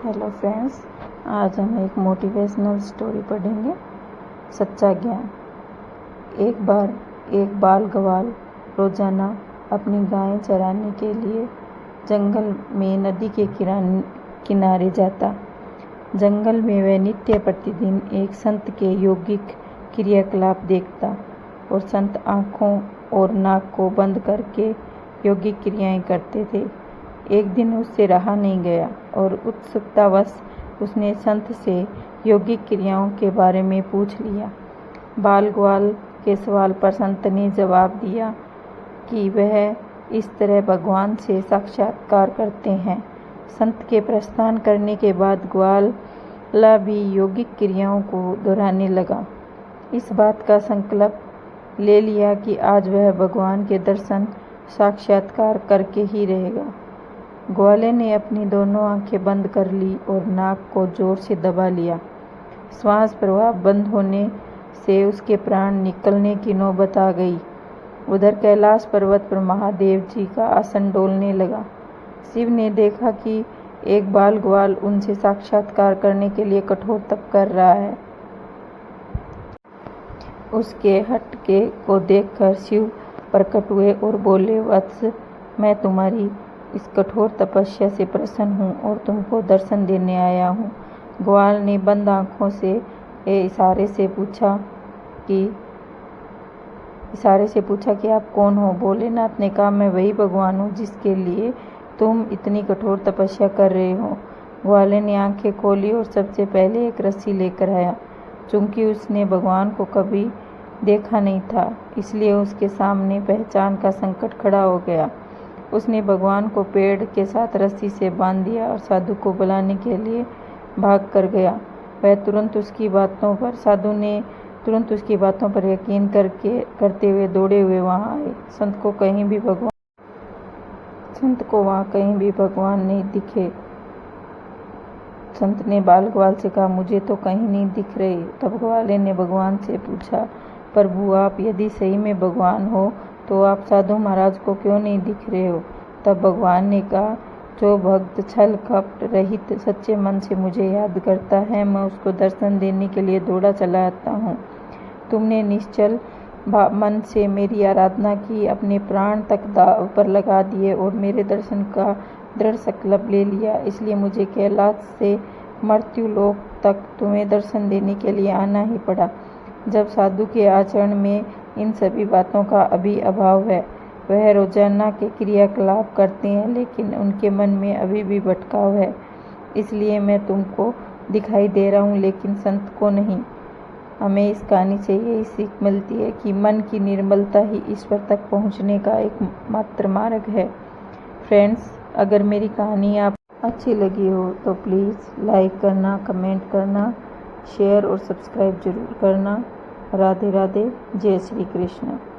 Hello friends, आज हम एक मोटिवेशनल स्टोरी पढ़ेंगे। सच्चा ज्ञान। एक बार एक बाल ग्वाल रोजाना अपनी गायें चराने के लिए जंगल में नदी के किनारे जाता। जंगल में वह नित्य प्रतिदिन एक संत के यौगिक क्रियाकलाप देखता और संत आँखों और नाक को बंद करके यौगिक क्रियाएं करते थे। एक दिन उससे रहा नहीं गया और उत्सुकतावश उसने संत से यौगिक क्रियाओं के बारे में पूछ लिया। बाल ग्वाल के सवाल पर संत ने जवाब दिया कि वह इस तरह भगवान से साक्षात्कार करते हैं। संत के प्रस्थान करने के बाद ग्वाला भी यौगिक क्रियाओं को दोहराने लगा। इस बात का संकल्प ले लिया कि आज वह भगवान के दर्शन साक्षात्कार करके ही रहेगा। ग्वाले ने अपनी दोनों आंखें बंद कर ली और नाक को जोर से दबा लिया। श्वास प्रवाह बंद होने से उसके प्राण निकलने की नौबत आ गई। उधर कैलाश पर्वत पर महादेव जी का आसन डोलने लगा। शिव ने देखा कि एक बाल ग्वाल उनसे साक्षात्कार करने के लिए कठोर तप कर रहा है। उसके हट को देखकर शिव प्रकट हुए और बोले, वत्स, मैं तुम्हारी इस कठोर तपस्या से प्रसन्न हूँ और तुमको दर्शन देने आया हूँ। ग्वाल ने बंद आँखों से इशारे से पूछा कि आप कौन हो। भोलेनाथ ने कहा, मैं वही भगवान हूँ जिसके लिए तुम इतनी कठोर तपस्या कर रहे हो। ग्वाले ने आंखें खोली और सबसे पहले एक रस्सी लेकर आया। चूंकि उसने भगवान को कभी देखा नहीं था, इसलिए उसके सामने पहचान का संकट खड़ा हो गया। उसने भगवान को पेड़ के साथ रस्सी से बांध दिया और साधु को बुलाने के लिए भाग कर गया। साधु ने तुरंत उसकी बातों पर यकीन करते हुए दौड़े हुए वहां आए। संत को वहां कहीं भी भगवान नहीं दिखे। संत ने बाल ग्वाल से कहा, मुझे तो कहीं नहीं दिख रहे। तब ग्वाले ने भगवान से पूछा, प्रभु, आप यदि सही में भगवान हो तो आप साधु महाराज को क्यों नहीं दिख रहे हो। तब भगवान ने कहा, जो भक्त छल कपट रहित सच्चे मन से मुझे याद करता है, मैं उसको दर्शन देने के लिए दौड़ा चला आता हूँ। तुमने निश्चल मन से मेरी आराधना की, अपने प्राण तक दांव पर लगा दिए और मेरे दर्शन का दृढ़ संकल्प ले लिया। इसलिए मुझे कैलाश से मृत्यु लोक तक तुम्हें दर्शन देने के लिए आना ही पड़ा। जब साधु के आचरण में इन सभी बातों का अभी अभाव है, वह रोजाना के क्रियाकलाप करते हैं लेकिन उनके मन में अभी भी भटकाव है, इसलिए मैं तुमको दिखाई दे रहा हूँ लेकिन संत को नहीं। हमें इस कहानी से यही सीख मिलती है कि मन की निर्मलता ही ईश्वर तक पहुँचने का एक मात्र मार्ग है। फ्रेंड्स, अगर मेरी कहानी आप अच्छी लगी हो तो प्लीज़ लाइक करना, कमेंट करना, शेयर और सब्सक्राइब जरूर करना। राधे राधे। जय श्री कृष्ण।